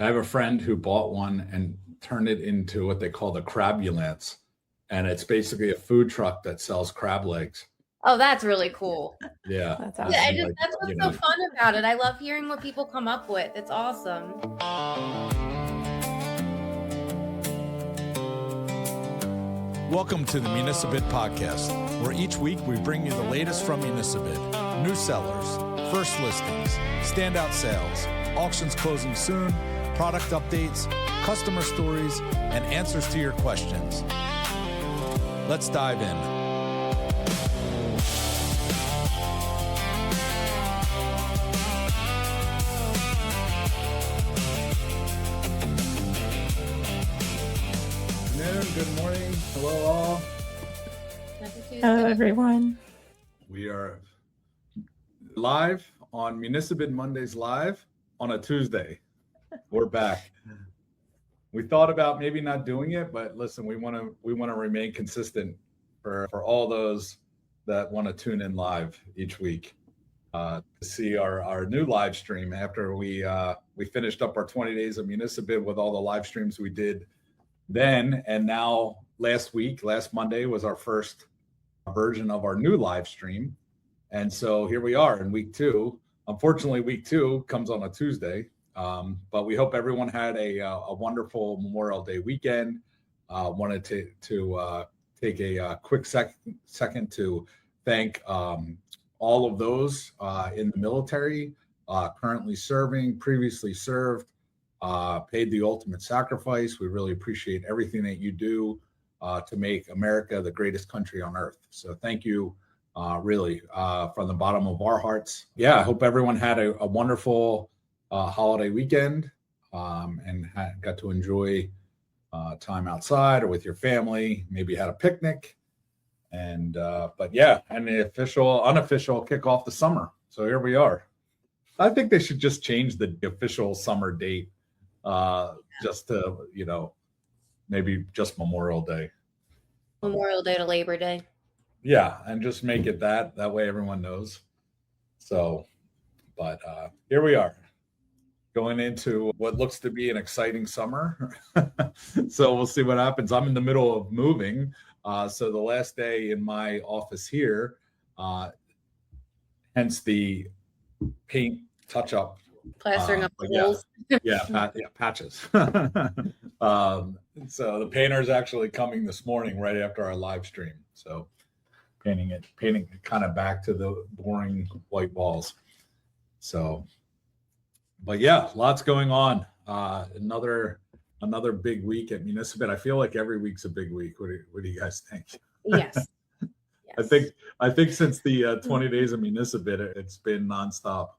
I have a friend who bought one and turned it into what they call the Crabulance. And it's basically a food truck that sells crab legs. Oh, that's really cool. Yeah. That's Yeah, awesome. that's what's so fun about it. I love hearing what people come up with. It's awesome. Welcome to the Municibid podcast, where each week we bring you the latest from Municibid, new sellers, first listings, standout sales, auctions closing soon, product updates, customer stories, and answers to your questions. Let's dive in. Good morning. Hello, all. Hello, everyone. We are live on Municibid Mondays Live on a Tuesday. We're back. We thought about maybe not doing it, but listen, we want to remain consistent for all those that want to tune in live each week to see our new live stream after we finished up our 20 days of Municibid with all the live streams we did then, and now last Monday was our first version of our new live stream. And so here we are in week 2. Unfortunately, week 2 comes on a Tuesday, but we hope everyone had a wonderful Memorial Day weekend. Wanted to take a quick second to thank all of those in the military, currently serving, previously served, paid the ultimate sacrifice. We really appreciate everything that you do to make America the greatest country on earth. So thank you, really, from the bottom of our hearts. Yeah, I hope everyone had a wonderful holiday weekend and got to enjoy time outside or with your family. Maybe had a picnic, and but yeah, and the unofficial kickoff the summer. So here we are. I think they should just change the official summer date. Just to, maybe just Memorial Day to Labor Day. Yeah, and just make it that way everyone knows. So, but here we are going into what looks to be an exciting summer. So we'll see what happens. I'm in the middle of moving. So the last day in my office here, hence the paint touch up. Plastering up the holes. Patches. So the painter's actually coming this morning right after our live stream. So painting it kind of back to the boring white walls. So, but yeah, lots going on. Another big week at Municibid. I feel like every week's a big week. What do you guys think? Yes. I think since the 20 days of Municibid, it's been nonstop.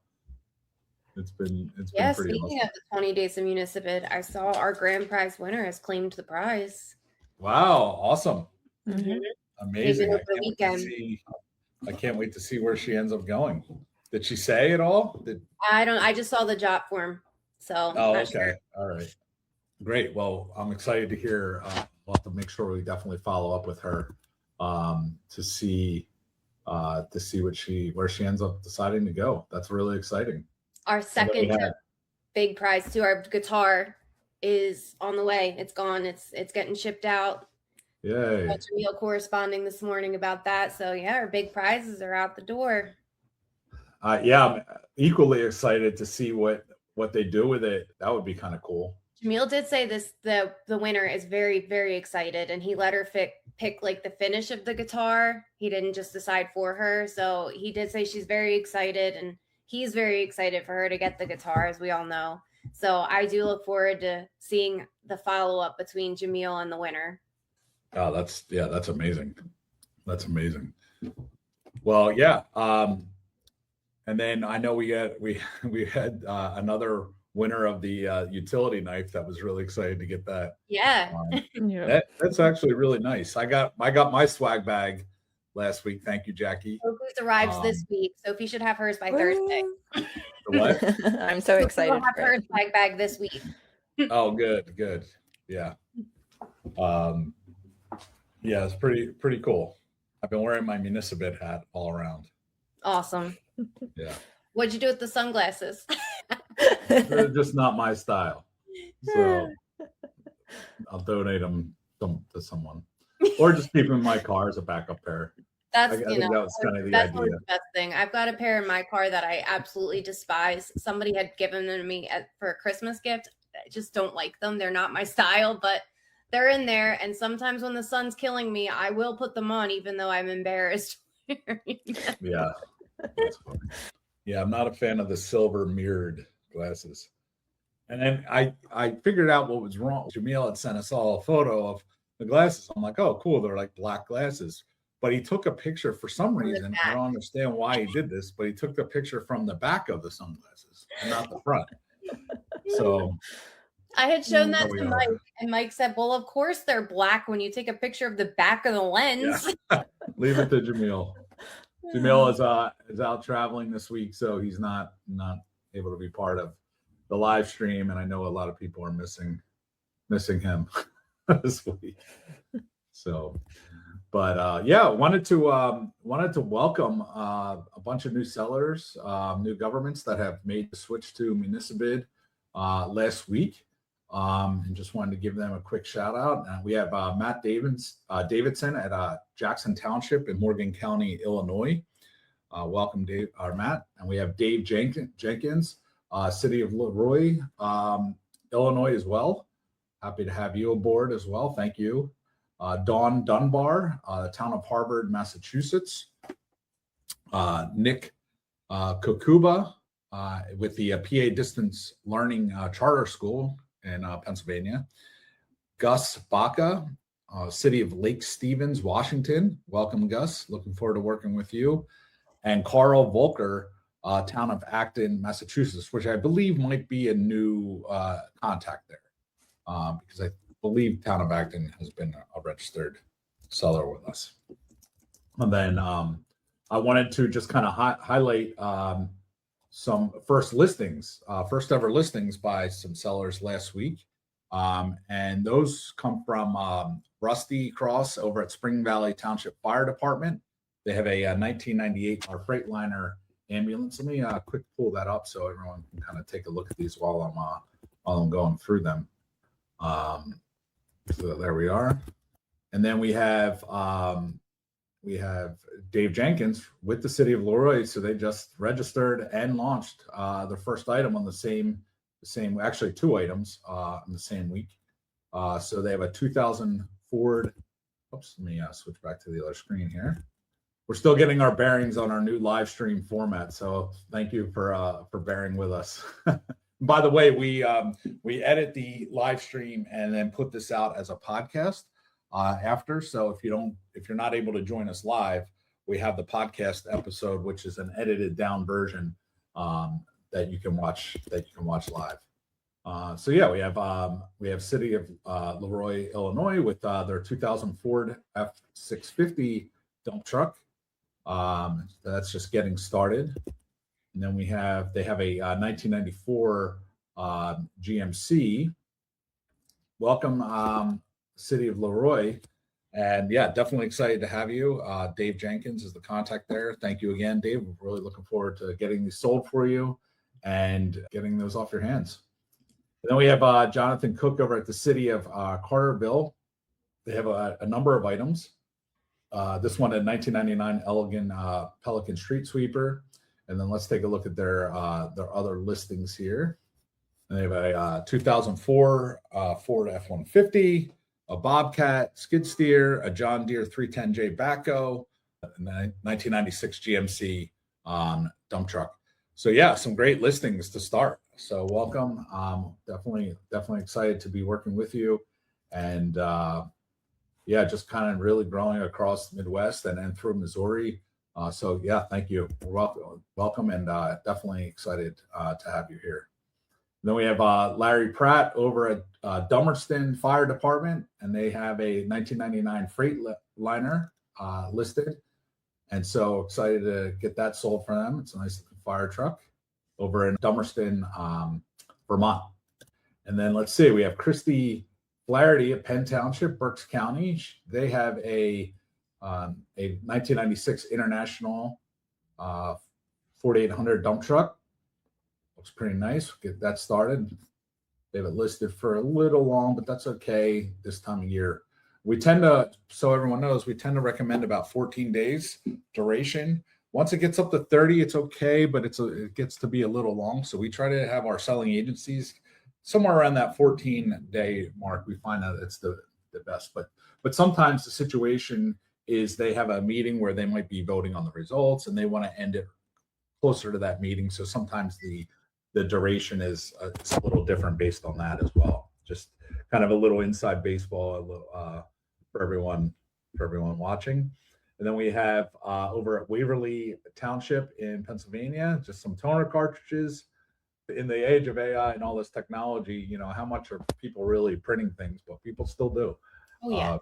It's been pretty speaking awesome. Of the 20 days of Municibid, I saw our grand prize winner has claimed the prize. Wow, awesome. Mm-hmm. Amazing. I can't wait to see where she ends up going. Did she say it all? I just saw the job form. So okay. Sure. All right. Great. Well, I'm excited to hear. We'll have to make sure we definitely follow up with her to see where she ends up deciding to go. That's really exciting. Our second big prize too. Our guitar is on the way. It's gone. It's getting shipped out. Yay. Jamil corresponding this morning about that. So yeah, our big prizes are out the door. I'm equally excited to see what they do with it. That would be kind of cool. Jamil did say the winner is very, very excited, and he let her pick like the finish of the guitar. He didn't just decide for her. So he did say she's very excited, and he's very excited for her to get the guitar, as we all know. So I do look forward to seeing the follow-up between Jamil and the winner. Oh, that's amazing. That's amazing. Well, yeah. And then I know we had another winner of the utility knife that was really excited to get that. Yeah. That's actually really nice. I got my swag bag last week. Thank you, Jackie. Sophie's arrives this week. Sophie should have hers by Thursday. The what? I'm so excited. She'll have her swag bag this week. Oh, good. Yeah. Yeah, it's pretty cool. I've been wearing my Municibid hat all around. Awesome. Yeah. What'd you do with the sunglasses? They're just not my style. So I'll donate them to someone, or just keep them in my car as a backup pair. That's, I you think know, that was kind of the that's always idea. the best thing. I've got a pair in my car that I absolutely despise. Somebody had given them to me for a Christmas gift. I just don't like them. They're not my style, but they're in there. And sometimes when the sun's killing me, I will put them on, even though I'm embarrassed. Yeah, that's funny. Yeah, I'm not a fan of the silver mirrored glasses. And then I figured out what was wrong. Jamil had sent us all a photo of the glasses. I'm like, oh, cool. They're like black glasses. But he took a picture for some reason. I don't understand why he did this, but he took the picture from the back of the sunglasses and not the front. So I had shown that to Mike, and Mike said, well, of course they're black when you take a picture of the back of the lens. Yeah. Leave it to Jamil. Jamil is out traveling this week, so he's not able to be part of the live stream, and I know a lot of people are missing him this week. So, but yeah, wanted to welcome a bunch of new sellers, new governments that have made the switch to Municibid last week, and just wanted to give them a quick shout out. We have Matt Davidson at Jackson Township in Morgan County, Illinois. Welcome, Dave or Matt. And we have Dave Jenkins, City of Leroy, Illinois as well. Happy to have you aboard as well. Thank you. Dawn Dunbar, town of Harvard, Massachusetts. Nick Kokuba with the PA Distance Learning Charter School in Pennsylvania. Gus Baca, City of Lake Stevens, Washington. Welcome, Gus. Looking forward to working with you. And Carl Volker, town of Acton, Massachusetts, which I believe might be a new contact there, because I believe town of Acton has been a registered seller with us. And then I wanted to just kind of highlight some first ever listings by some sellers last week. And those come from Rusty Cross over at Spring Valley Township Fire Department. They have a 1998 Freightliner ambulance. Let me quick pull that up so everyone can kind of take a look at these while I'm going through them. So there we are. And then we have Dave Jenkins with the City of Leroy. So they just registered and launched their first item on the same, actually two items in the same week. So they have a 2000 Ford. Oops, let me switch back to the other screen here. We're still getting our bearings on our new live stream format, so thank you for bearing with us. By the way, we edit the live stream and then put this out as a podcast after. So if you're not able to join us live, we have the podcast episode, which is an edited down version that you can watch live. So yeah, we have City of Leroy, Illinois, with their 2000 Ford F650 dump truck. That's just getting started. And then they have a 1994 GMC. Welcome, City of Leroy. And yeah, definitely excited to have you. Dave Jenkins is the contact there. Thank you again, Dave. We're really looking forward to getting these sold for you and getting those off your hands. And then we have Jonathan Cook over at the City of Carterville. They have a number of items. This one, a 1999 Elegant Pelican Street Sweeper. And then let's take a look at their other listings here. And they have a 2004 Ford F-150, a Bobcat skid steer, a John Deere 310J backhoe, and a 1996 GMC dump truck. So yeah, some great listings to start. So welcome. Definitely excited to be working with you. And yeah, just kind of really growing across the Midwest and then through Missouri. So yeah, thank you. Welcome, and definitely excited to have you here. And then we have Larry Pratt over at Dummerston Fire Department, and they have a 1999 Freightliner listed. And so excited to get that sold for them. It's a nice fire truck over in Dummerston, Vermont. And then let's see, we have Christy Flaherty at Penn Township, Berks County. They have a 1996 International 4800 dump truck. Looks pretty nice. Get that started. They have it listed for a little long, but that's okay this time of year. We tend to, so everyone knows, we tend to recommend about 14 days duration. Once it gets up to 30, it's okay, but it gets to be a little long. So we try to have our selling agencies somewhere around that 14-day mark. We find that it's the best. But sometimes the situation is they have a meeting where they might be voting on the results and they want to end it closer to that meeting. So sometimes the duration is a little different based on that as well. Just kind of a little inside baseball for everyone watching. And then we have over at Waverly Township in Pennsylvania, just some toner cartridges. In the age of AI and all this technology, how much are people really printing things? But people still do. Oh yeah,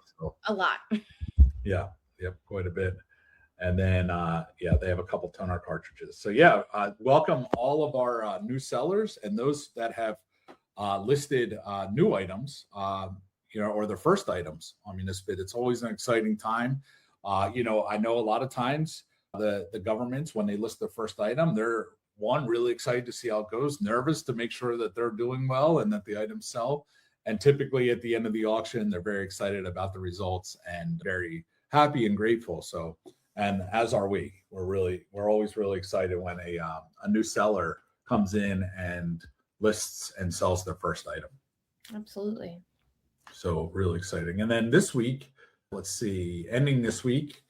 a lot. Yeah, yep, quite a bit. And then they have a couple toner cartridges. So welcome all of our new sellers and those that have listed new items, or their first items on Municibid. It's always an exciting time. I know a lot of times the governments, when they list their first item, they're really excited to see how it goes, nervous to make sure that they're doing well and that the items sell. And typically at the end of the auction, they're very excited about the results and very happy and grateful. So, and as are we. We're always really excited when a new seller comes in and lists and sells their first item. Absolutely. So really exciting. And then this week, ending this week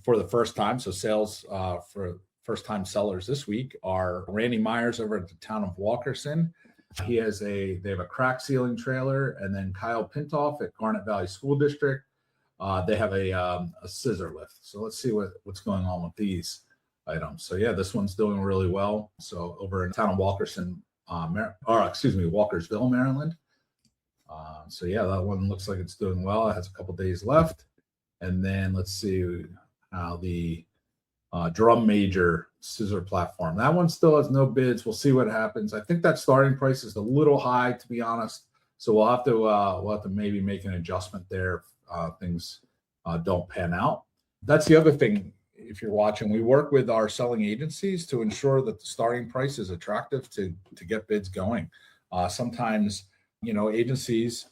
for the first time. So sales for first-time sellers this week are Randy Myers over at the town of Walkerson. They have a crack ceiling trailer, and then Kyle Pintoff at Garnet Valley School District. They have a scissor lift. So let's see what's going on with these items. So this one's doing really well. So over in the town of Walkersville, Maryland. That one looks like it's doing well. It has a couple days left. And then let's see how the Drum Major scissor platform. That one still has no bids. We'll see what happens. I think that starting price is a little high, to be honest. So we'll have to maybe make an adjustment there if things don't pan out. That's the other thing. If you're watching, we work with our selling agencies to ensure that the starting price is attractive to get bids going. Sometimes, agencies,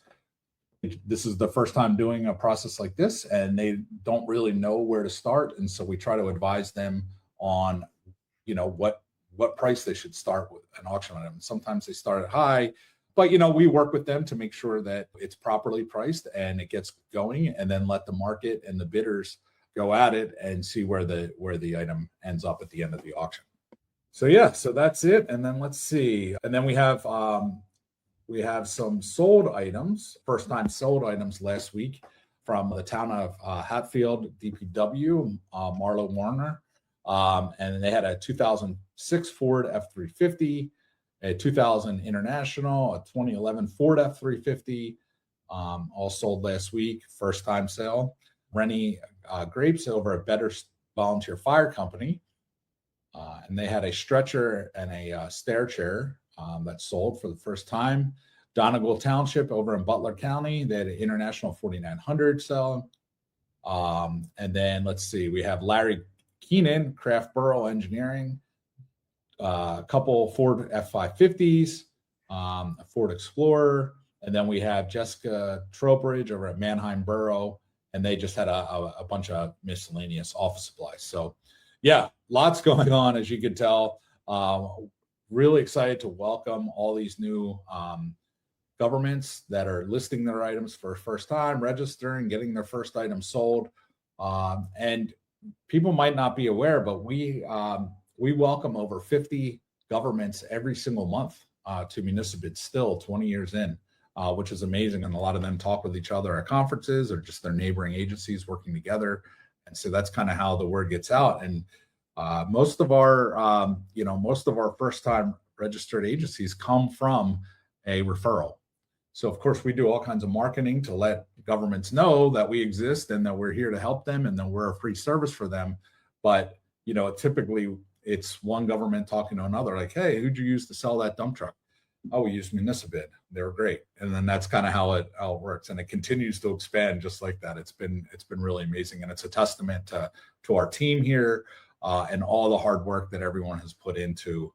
this is the first time doing a process like this and they don't really know where to start. And so we try to advise them on, what price they should start with an auction item. Sometimes they start at high, but, we work with them to make sure that it's properly priced and it gets going, and then let the market and the bidders go at it and see where the item ends up at the end of the auction. So that's it. And then let's see. And then we have some sold items, first-time sold items last week from the town of Hatfield, DPW, Marlo Warner. And they had a 2006 Ford F350, a 2000 International, a 2011 Ford F350, all sold last week, first-time sale. Rennie Grapes over at Better Volunteer Fire Company. And they had a stretcher and a stair chair that sold for the first time. Donegal Township over in Butler County, they had an International 4900 sell. And then let's see, we have Larry Keenan, Craft Burrow Engineering, a couple Ford F550s, a Ford Explorer, and then we have Jessica Trowbridge over at Mannheim Borough, and they just had a bunch of miscellaneous office supplies. So lots going on, as you can tell. Really excited to welcome all these new governments that are listing their items for the first time, registering, getting their first item sold. And people might not be aware, but we welcome over 50 governments every single month to Municibid still 20 years in, which is amazing. And a lot of them talk with each other at conferences or just their neighboring agencies working together. And so that's kind of how the word gets out. And most of our first time registered agencies come from a referral. So of course we do all kinds of marketing to let governments know that we exist and that we're here to help them and that we're a free service for them. But, typically it's one government talking to another, like, hey, who'd you use to sell that dump truck? Oh, we used Municibid. They were great. And then that's kind of how it works. And it continues to expand just like that. It's been really amazing. And it's a testament to our team here and all the hard work that everyone has put into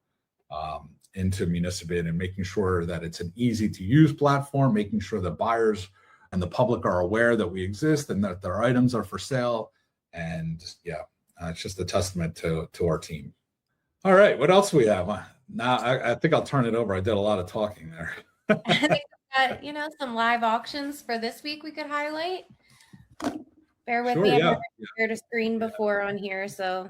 into Municibid and making sure that it's an easy to use platform, making sure the buyers and the public are aware that we exist and that their items are for sale. And yeah, it's just a testament to our team. All right, what else we have? Now I think I'll turn it over. I did a lot of talking there. I think we've got, some live auctions for this week we could highlight. Bear with Sure, me. I've yeah. never shared a screen before on here, so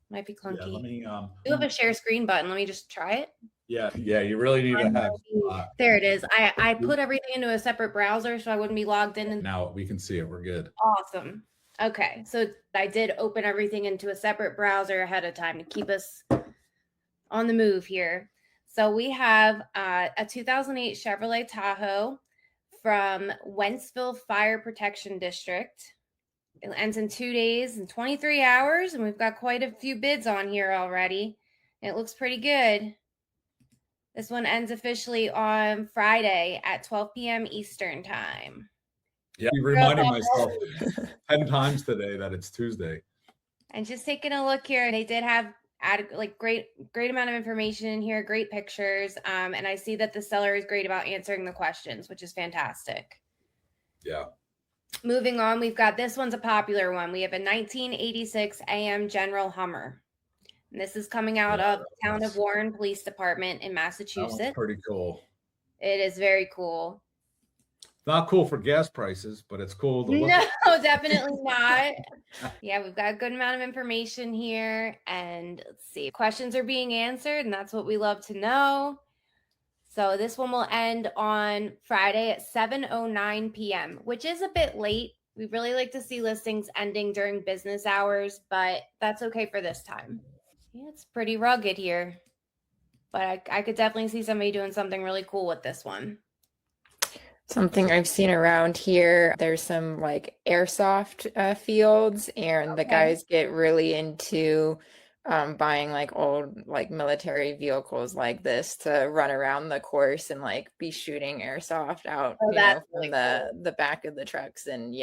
might be clunky. Yeah, let me, We have a share screen button. Let me just try it. yeah, you really need to have. There it is. I put everything into a separate browser so I wouldn't be logged in. Now we can see it. We're good. Awesome. Okay, so I did open everything into a separate browser ahead of time to keep us on the move here. So we have a 2008 Chevrolet Tahoe from Wentzville Fire Protection District. It ends in 2 days and 23 hours, and we've got quite a few bids on here already. It looks pretty good. This one ends officially on Friday at 12 p.m. Eastern time. Yeah, I'm reminding myself 10 times today that it's Tuesday. And just taking a look here, they did have great amount of information in here, great pictures. And I see that the seller is great about answering the questions, which is fantastic. Yeah. Moving on, we've got this one's a popular one. We have a 1986 AM General Hummer. And this is coming out of the town of Warren Police Department in Massachusetts. That's pretty cool. It is very cool. Not cool for gas prices, but it's cool to look No, at. definitely not. Yeah, we've got a good amount of information here. And let's see, questions are being answered, and that's what we love to know. So this one will end on Friday at 7:09 p.m., which is a bit late. We really like to see listings ending during business hours, but that's okay for this time. Yeah, it's pretty rugged here, but I could definitely see somebody doing something really cool with this one. Something I've seen around here, there's some like airsoft fields, and the guys get really into buying like old like military vehicles like this to run around the course and like be shooting airsoft out from really the back of the trucks. And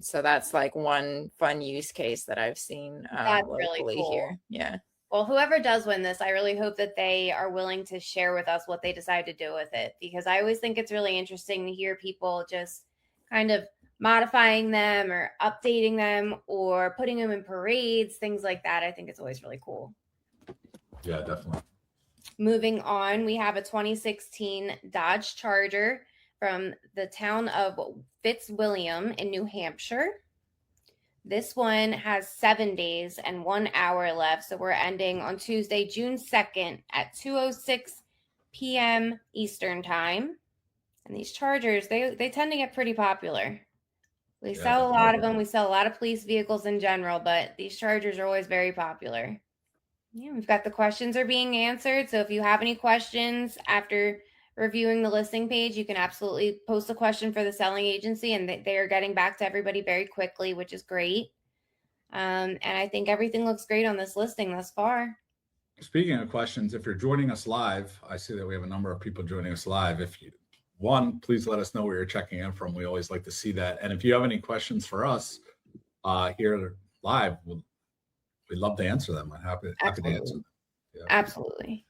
so that's like one fun use case that I've seen That's locally really cool. here. Yeah. Well, whoever does win this, I really hope that they are willing to share with us what they decide to do with it, because I always think it's really interesting to hear people just kind of modifying them or updating them or putting them in parades, things like that. I think it's always really cool. Yeah, definitely. Moving on, we have a 2016 Dodge Charger from the town of Fitzwilliam in New Hampshire. This one has 7 days and 1 hour left. So we're ending on Tuesday, June 2nd at 2:06 p.m. Eastern time. And these Chargers, they tend to get pretty popular. We sell a lot of them. We sell a lot of police vehicles in general, but these Chargers are always very popular. Yeah, we've got the questions are being answered. So if you have any questions after reviewing the listing page, you can absolutely post a question for the selling agency, and they are getting back to everybody very quickly, which is great. And I think everything looks great on this listing thus far. Speaking of questions, if you're joining us live, I see that we have a number of people joining us live. Please let us know where you're checking in from. We always like to see that. And if you have any questions for us here live, we'd love to answer them. I'm happy to answer them. Yeah. Absolutely.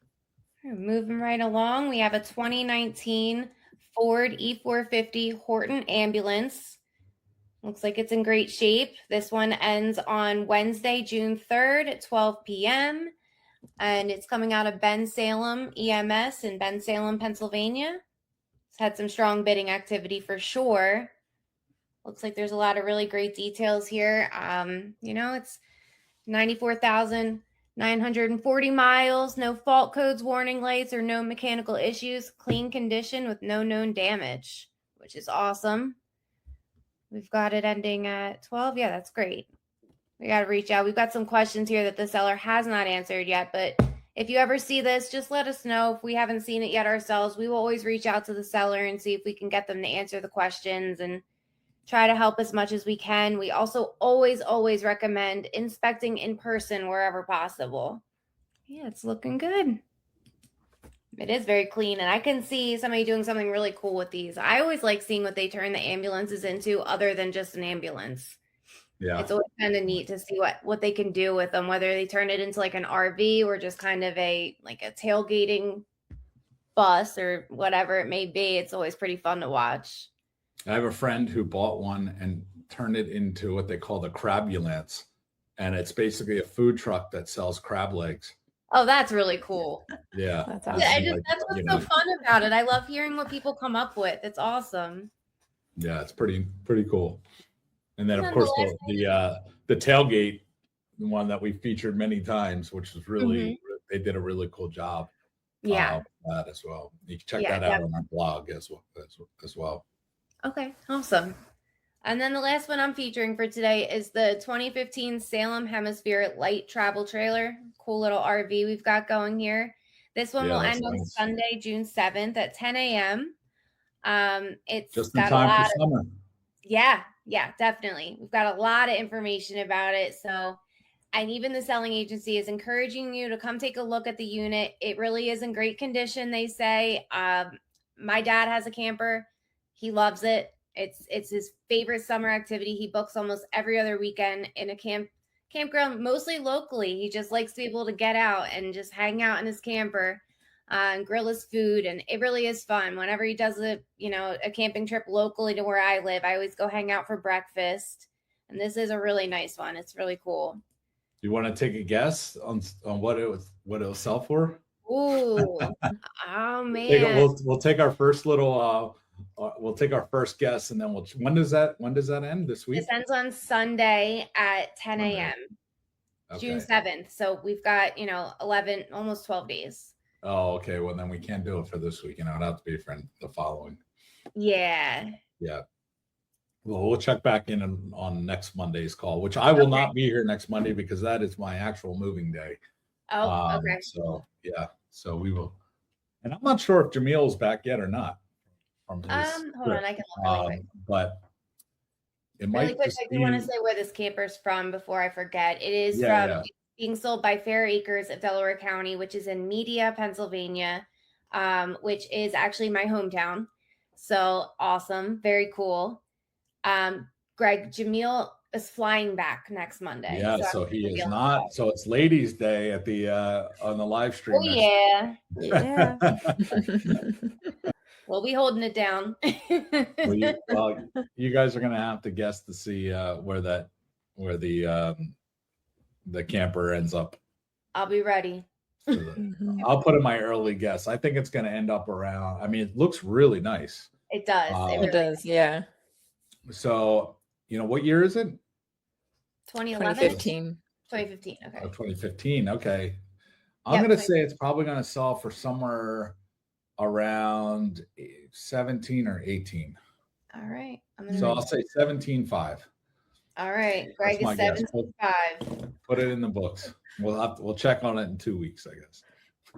Moving right along, we have a 2019 Ford E450 Horton ambulance. Looks like it's in great shape. This one ends on Wednesday, June 3rd at 12 p.m. And it's coming out of Ben Salem EMS in Ben Salem, Pennsylvania. It's had some strong bidding activity for sure. Looks like there's a lot of really great details here. It's 94,940 miles, no fault codes, warning lights, or no mechanical issues, clean condition with no known damage, which is awesome. We've got it ending at 12. Yeah, that's great. We got to reach out. We've got some questions here that the seller has not answered yet, but if you ever see this, just let us know. If we haven't seen it yet ourselves, we will always reach out to the seller and see if we can get them to answer the questions and try to help as much as we can. We also always recommend inspecting in person wherever possible. Yeah, it's looking good. It is very clean, and I can see somebody doing something really cool with these. I always like seeing what they turn the ambulances into other than just an ambulance. Yeah. It's always kind of neat to see what they can do with them, whether they turn it into like an RV or just kind of a tailgating bus or whatever it may be. It's always pretty fun to watch. I have a friend who bought one and turned it into what they call the Crabulance. And it's basically a food truck that sells crab legs. Oh, that's really cool. Yeah. That's Yeah, awesome. that's what's so fun about it. I love hearing what people come up with. It's awesome. Yeah, it's pretty cool. And then of And course the the tailgate, the one that we featured many times, which was really they did a really cool job. Yeah. That as well. You can check Yeah, that out on our blog as well. Okay, awesome. And then the last one I'm featuring for today is the 2015 Salem Hemisphere Lite travel trailer. Cool little RV we've got going here. This one will end on Sunday, June 7th at 10 a.m. It's just in got time a lot for summer. Yeah, definitely. We've got a lot of information about it. So, and even the selling agency is encouraging you to come take a look at the unit. It really is in great condition, they say. My dad has a camper. He loves it. It's his favorite summer activity. He books almost every other weekend in a campground, mostly locally. He just likes to be able to get out and just hang out in his camper and grill his food. And it really is fun. Whenever he does a camping trip locally to where I live, I always go hang out for breakfast. And this is a really nice one. It's really cool. Do you want to take a guess on what it'll sell for? Ooh, oh man! We'll take our first little. We'll take our first guess, and then when does that end this week? This ends on Sunday at 10 a.m. Okay. June 7th. So we've got 11, almost 12 days. Oh, okay. Well, then we can't do it for this week. It'll have to be for the following. Yeah. Yeah. Well, we'll check back in on next Monday's call, which I will not be here next Monday because that is my actual moving day. Oh, okay. So yeah, so we will, and I'm not sure if Jamil's back yet or not. Hold on, I can look really quick. But it really might. Quick, I do want to say where this camper's from before I forget. It is being sold by Fair Acres of Delaware County, which is in Media, Pennsylvania, which is actually my hometown. So awesome, very cool. Greg, Jamil is flying back next Monday. Yeah, so he is not. So it's Ladies' Day at the on the live stream. Oh yeah. We'll be holding it down. well, you guys are gonna have to guess to see where the camper ends up. I'll be ready. I'll put in my early guess. I think it's gonna end up around. I mean, it looks really nice. It does. It does. Yeah. So, what year is it? 2011? 2015. 2015. Okay. Oh, 2015. Okay. I'm going to say it's probably going to sell for somewhere around 17 or 18. All right. So I'll say 17.5. All right. Greg is 17.5. Put it in the books. We'll check on it in 2 weeks, I guess.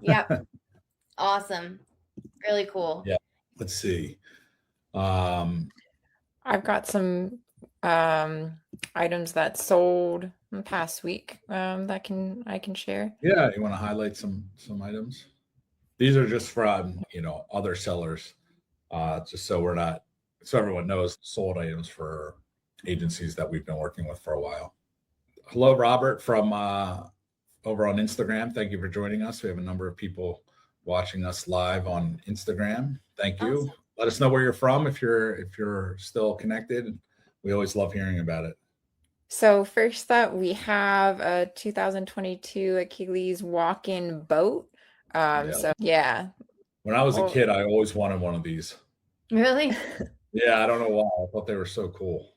Yep. Awesome. Really cool. Yeah. Let's see. I've got some items that sold in the past week that I can share. Yeah, you want to highlight some items? These are just from other sellers, just so everyone knows, sold items for agencies that we've been working with for a while. Hello, Robert from over on Instagram. Thank you for joining us. We have a number of people watching us live on Instagram. Thank you. Awesome. Let us know where you're from if you're still connected. We always love hearing about it. So first up, we have a 2022 Achilles walk-in boat. So yeah. When I was a kid, I always wanted one of these. Really? Yeah, I don't know why. I thought they were so cool.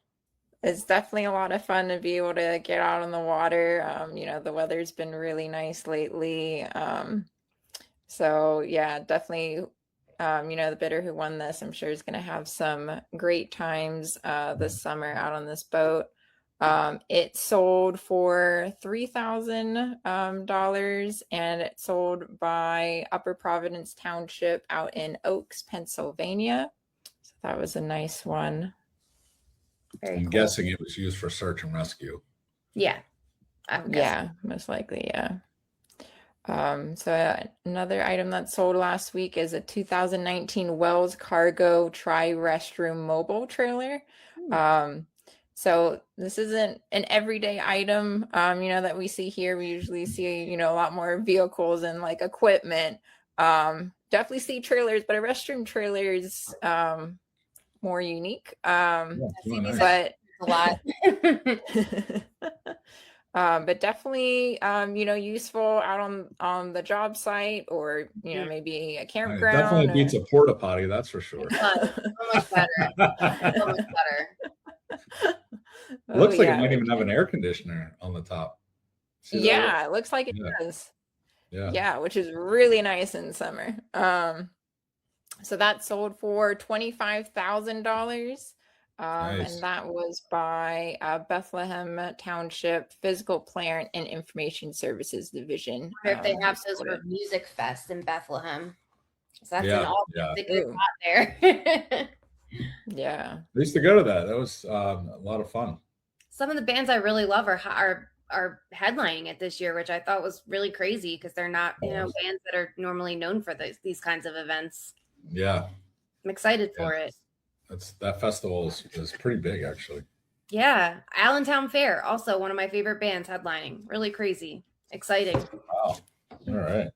It's definitely a lot of fun to be able to get out on the water. The weather's been really nice lately. So yeah, definitely. The bidder who won this, I'm sure, is going to have some great times this summer out on this boat. It sold for $3,000 and it sold by Upper Providence Township out in Oaks, Pennsylvania. So that was a nice one. I'm guessing it was used for search and rescue. Yeah. Yeah, most likely. Yeah. So another item that sold last week is a 2019 Wells Cargo Tri-Restroom Mobile Trailer. So this isn't an everyday item, that we see here. We usually see, a lot more vehicles and like equipment. Definitely see trailers, but a restroom trailer is more unique. Yeah, it's really nice. But a lot. but definitely, useful out on the job site or, maybe a It campground. definitely beats a porta potty, that's for sure. So much better. So much better. It looks like it might even have an air conditioner on the top. See that? It looks like it Yeah. does. Yeah. Yeah, which is really nice in summer. So that sold for $25,000. Nice. And that was by Bethlehem Township Physical Plant and Information Services Division. I wonder if they have those for Music Fest in Bethlehem. So that's Yeah, an all yeah. music spot there. Yeah. I used to go to that. That was a lot of fun. Some of the bands I really love are headlining it this year, which I thought was really crazy because they're not, bands that are normally known for these kinds of events. Yeah. I'm excited for it. That festival is pretty big, actually. Yeah. Allentown Fair, also one of my favorite bands headlining. Really crazy. Exciting. Wow. All right.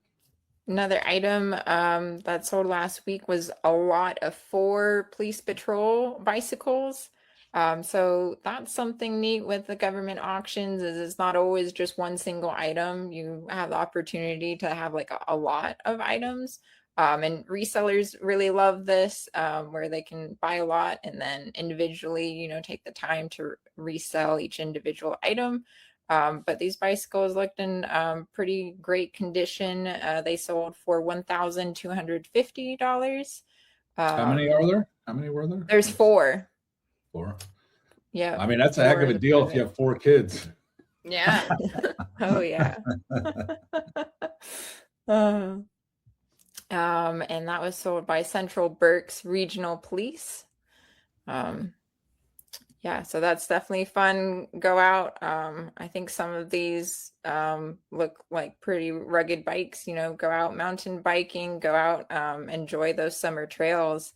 Another item that sold last week was a lot of 4 police patrol bicycles. So that's something neat with the government auctions is it's not always just one single item. You have the opportunity to have like a lot of items. And resellers really love this, where they can buy a lot and then individually, take the time to resell each individual item. But these bicycles looked in pretty great condition. They sold for $1,250. How many are there? How many were there? There's 4. 4. Yeah. I mean, that's a heck of a deal if you have 4 kids. Yeah. Oh, yeah. And that was sold by Central Berks Regional Police. So that's definitely fun. Go out. I think some of these look like pretty rugged bikes, go out mountain biking, go out, enjoy those summer trails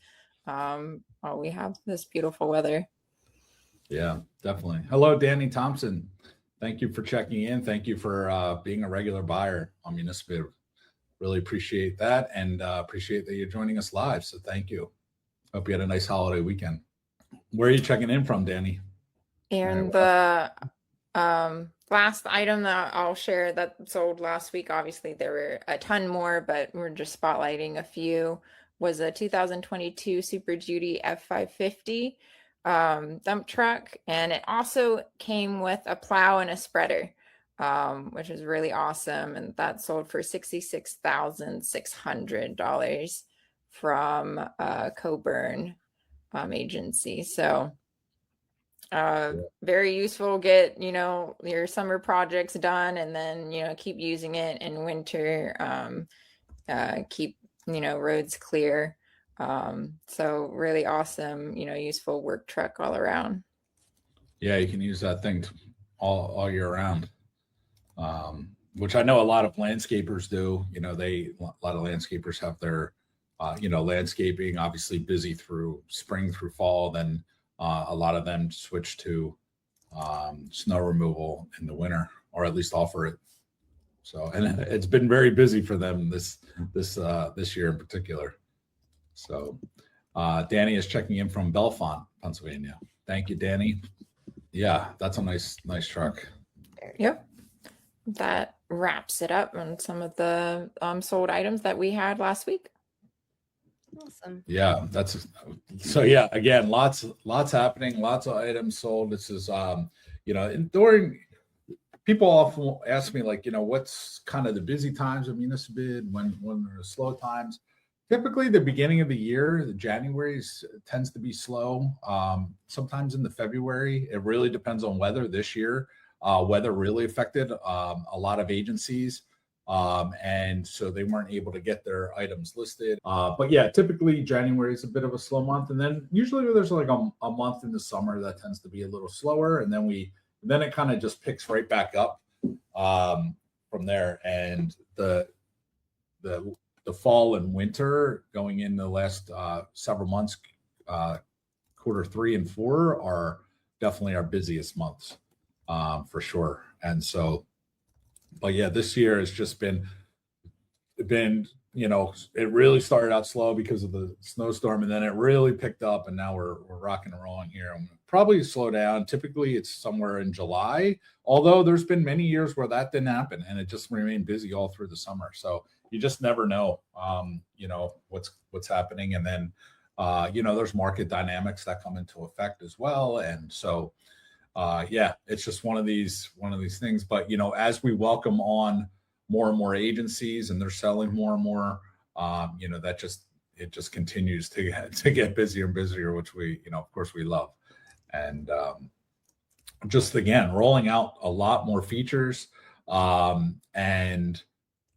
while we have this beautiful weather. Yeah, definitely. Hello, Danny Thompson. Thank you for checking in. Thank you for being a regular buyer on Municibid. Really appreciate that and appreciate that you're joining us live. So thank you. Hope you had a nice holiday weekend. Where are you checking in from, Danny? And the last item that I'll share that sold last week, obviously there were a ton more, but we're just spotlighting a few, was a 2022 Super Duty F550 dump truck. And it also came with a plow and a spreader, which is really awesome. And that sold for $66,600 from Coburn Agency. So very useful. Get your summer projects done and then keep using it in winter. Keep roads clear. So really awesome, useful work truck all around. Yeah, you can use that thing all year round, which I know a lot of landscapers do. A lot of landscapers have their landscaping obviously busy through spring through fall. Then a lot of them switch to snow removal in the winter, or at least offer it. So, and it's been very busy for them this year in particular. So, Danny is checking in from Bellefonte, Pennsylvania. Thank you, Danny. Yeah, that's a nice truck. Yep. That wraps it up on some of the sold items that we had last week. Awesome. Yeah, yeah, again, lots happening, lots of items sold. This is during people often ask me what's kind of the busy times of Municibid, when there are slow times. Typically the beginning of the year, the January tends to be slow. Sometimes in the February, it really depends on weather. This year, weather really affected a lot of agencies. And so they weren't able to get their items listed. But yeah, typically January is a bit of a slow month. And then usually there's like a month in the summer that tends to be a little slower. And then it kind of just picks right back up from there. And the fall and winter going in the last several months, quarter 3 and 4 are definitely our busiest months, for sure. And so, but yeah, this year has just been, it really started out slow because of the snowstorm, and then it really picked up, and now we're rocking and rolling here. And probably slow down. Typically it's somewhere in July, although there's been many years where that didn't happen, and it just remained busy all through the summer. So you just never know, what's happening. And then, there's market dynamics that come into effect as well. And so, it's just one of these things. But, as we welcome on more and more agencies and they're selling more and more, it just continues to get busier and busier, which we, of course we love. And just again, rolling out a lot more features, and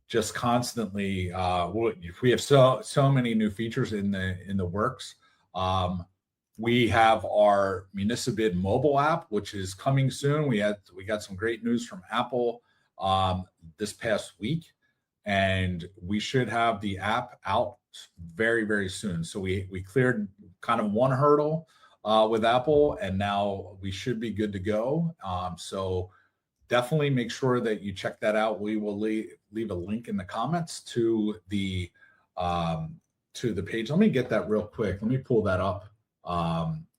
just constantly, we have so many new features in the works. We have our Municibid mobile app, which is coming soon. We got some great news from Apple this past week, and we should have the app out very, very soon. So we cleared kind of one hurdle with Apple, and now we should be good to go. So definitely make sure that you check that out. We will leave a link in the comments to the page. Let me get that real quick. Let me pull that up,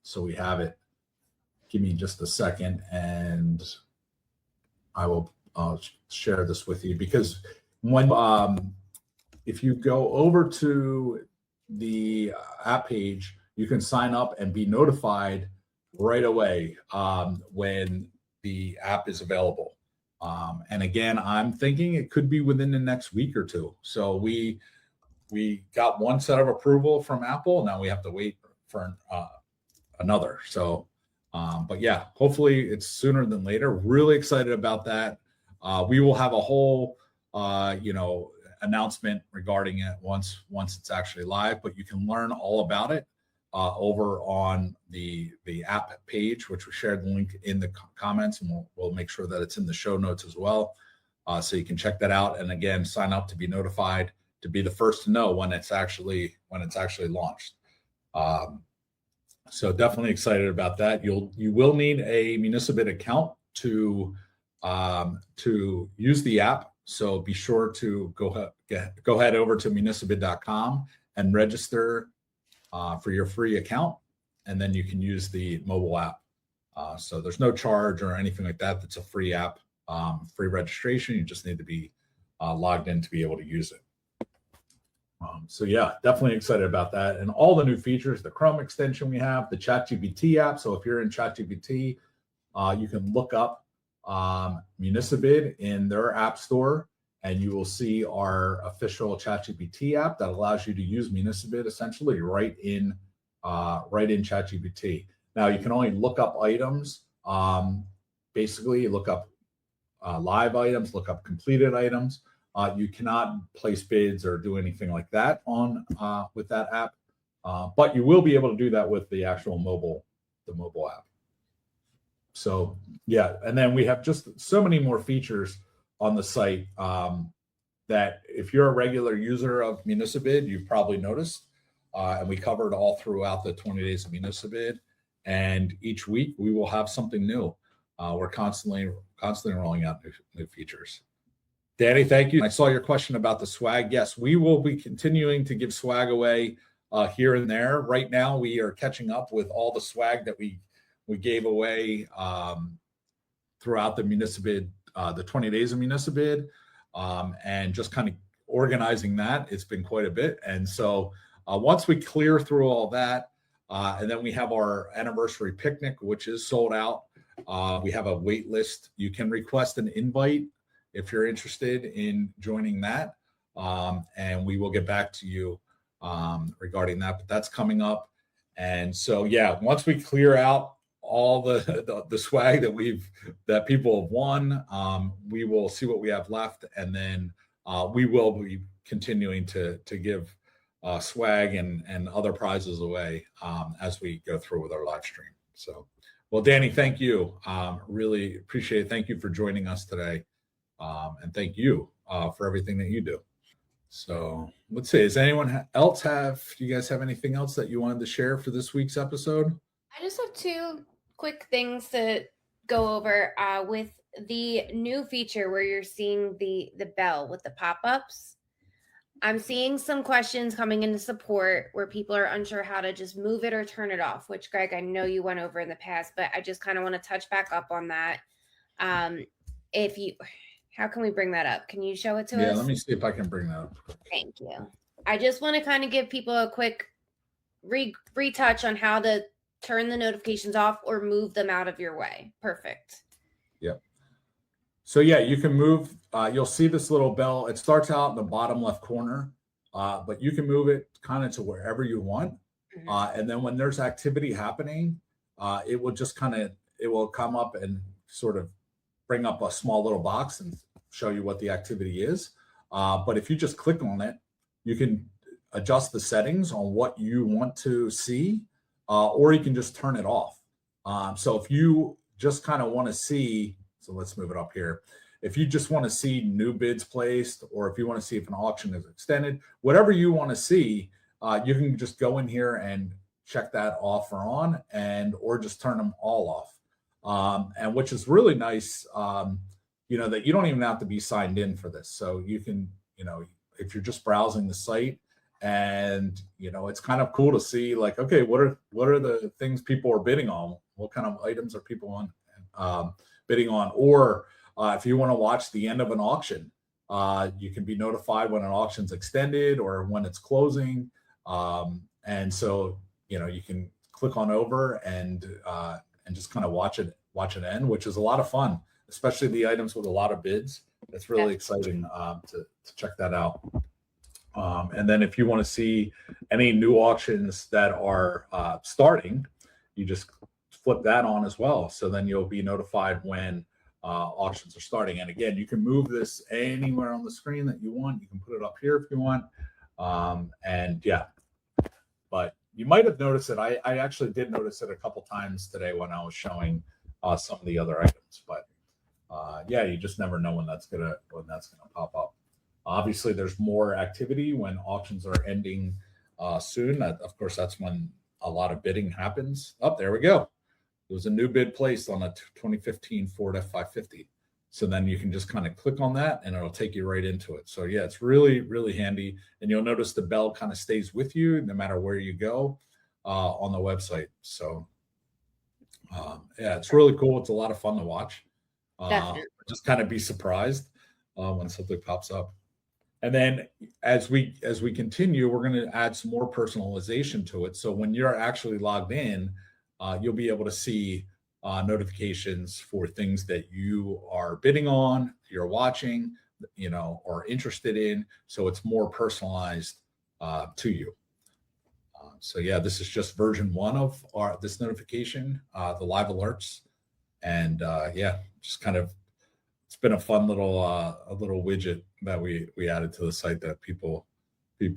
so we have it. Give me just a second, and I will share this with you, because when if you go over to the app page, you can sign up and be notified right away when the app is available. And again, I'm thinking it could be within the next week or two. So we got one set of approval from Apple. Now we have to wait for another. So, but yeah, hopefully it's sooner than later. Really excited about that. We will have a whole, announcement regarding it once it's actually live, but you can learn all about it over on the app page, which we shared the link in the comments, and we'll make sure that it's in the show notes as well. So you can check that out. And again, sign up to be notified, to be the first to know when it's actually launched. So definitely excited about that. You will need a Municibid account to use the app. So be sure to go ahead over to municibid.com and register for your free account, and then you can use the mobile app. So there's no charge or anything like that. That's a free app, free registration. You just need to be logged in to be able to use it. So yeah, definitely excited about that. And all the new features, the Chrome extension we have, the ChatGPT app. So if you're in ChatGPT, you can look up Municibid in their app store, and you will see our official ChatGPT app that allows you to use Municibid essentially right in ChatGPT. Now you can only look up items. Basically, look up live items, look up completed items. You cannot place bids or do anything like that with that app, but you will be able to do that with the actual mobile app. So yeah, and then we have just so many more features on the site that if you're a regular user of Municibid, you've probably noticed, and we covered all throughout the 20 days of Municibid. And each week we will have something new. We're constantly rolling out new features. Danny, thank you. I saw your question about the swag. Yes, we will be continuing to give swag away here and there. Right now, we are catching up with all the swag that we gave away throughout the Municibid, the 20 days of Municibid, and just kind of organizing that. It's been quite a bit. And so once we clear through all that, and then we have our anniversary picnic, which is sold out. We have a wait list. You can request an invite if you're interested in joining that. And we will get back to you regarding that, but that's coming up. And so, yeah, once we clear out all the swag that people have won, we will see what we have left, and then we will be continuing to give swag and other prizes away as we go through with our live stream. So, well, Danny, thank you. Really appreciate it. Thank you for joining us today, and thank you for everything that you do. So let's see. Does anyone else do you guys have anything else that you wanted to share for this week's episode? I just have two quick things to go over with the new feature where you're seeing the bell with the pop-ups. I'm seeing some questions coming into support where people are unsure how to just move it or turn it off, which Greg, I know you went over in the past, but I just kind of want to touch back up on that. How can we bring that up? Can you show it to us? Yeah, let me see if I can bring that up. Thank you. I just want to kind of give people a quick retouch on how to turn the notifications off or move them out of your way. Perfect. Yep. So yeah, you can move, you'll see this little bell. It starts out in the bottom left corner, but you can move it kind of to wherever you want. And then when there's activity happening, it will just it will come up and sort of bring up a small little box and show you what the activity is. But if you just click on it, you can adjust the settings on what you want to see, or you can just turn it off. So if you just kind of want to see, so let's move it up here. If you just want to see new bids placed, or if you want to see if an auction is extended, whatever you want to see, you can just go in here and check that off or on, or just turn them all off. And which is really nice, that you don't even have to be signed in for this. So you can, if you're just browsing the site, and it's kind of cool to see, like, okay, what are the things people are bidding on? What kind of items are people bidding on? Or if you want to watch the end of an auction, you can be notified when an auction's extended or when it's closing. And so you can click on over and just kind of watch it end, which is a lot of fun, especially the items with a lot of bids. It's really exciting to check that out. And then if you want to see any new auctions that are starting, you just flip that on as well. So then you'll be notified when auctions are starting. And again, you can move this anywhere on the screen that you want. You can put it up here if you want. But you might have noticed it. I actually did notice it a couple times today when I was showing some of the other items. But you just never know when that's gonna pop up. Obviously, there's more activity when auctions are ending soon. Of course, that's when a lot of bidding happens. Oh, there we go. There was a new bid placed on a 2015 Ford F550. So then you can just kind of click on that and it'll take you right into it. So yeah, it's really, really handy. And you'll notice the bell kind of stays with you no matter where you go on the website. So it's really cool. It's a lot of fun to watch. Just kind of be surprised when something pops up. And then as we continue, we're going to add some more personalization to it. So when you're actually logged in, you'll be able to see notifications for things that you are bidding on, you're watching, or interested in. So it's more personalized to you. So yeah, this is just version 1 of this notification, the live alerts. And just kind of, it's been a fun little widget that we added to the site that people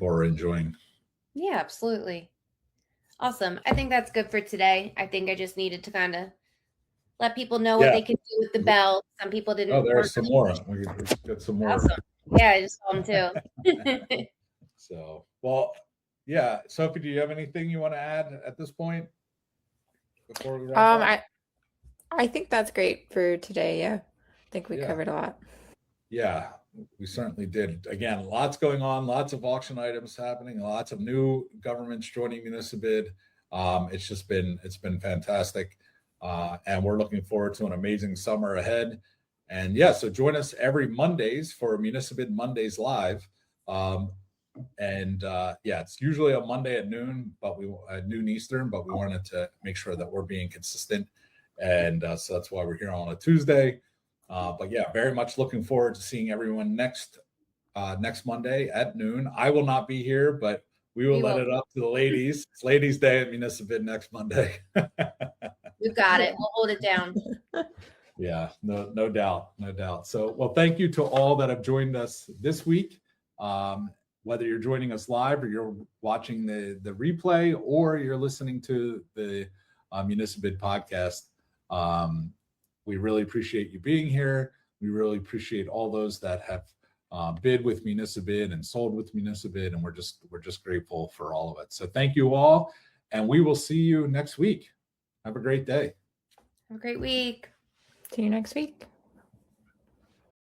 are enjoying. Yeah, absolutely. Awesome. I think that's good for today. I think I just needed to kind of let people know what they can do with the bell. Some people didn't. Oh, there's some more. We get some more. Awesome. Yeah, I just saw them too. So, well, yeah. Sophie, do you have anything you want to add at this point before we wrap up? I think that's great for today. Yeah, I think we covered a lot. Yeah, we certainly did. Again, lots going on, lots of auction items happening, lots of new governments joining Municibid. It's been fantastic. And we're looking forward to an amazing summer ahead. And so join us every Mondays for Municibid Mondays Live. It's usually a Monday at noon, noon Eastern, but we wanted to make sure that we're being consistent. And so that's why we're here on a Tuesday. Very much looking forward to seeing everyone next Monday at noon. I will not be here, but we will let it up to the ladies. It's Ladies' Day at Municibid next Monday. You got it. We'll hold it down. Yeah, no doubt. So, well, thank you to all that have joined us this week. Whether you're joining us live or you're watching the replay or you're listening to the Municibid podcast, we really appreciate you being here. We really appreciate all those that have bid with Municibid and sold with Municibid, and we're just grateful for all of it. So thank you all, and we will see you next week. Have a great day. Have a great week. See you next week.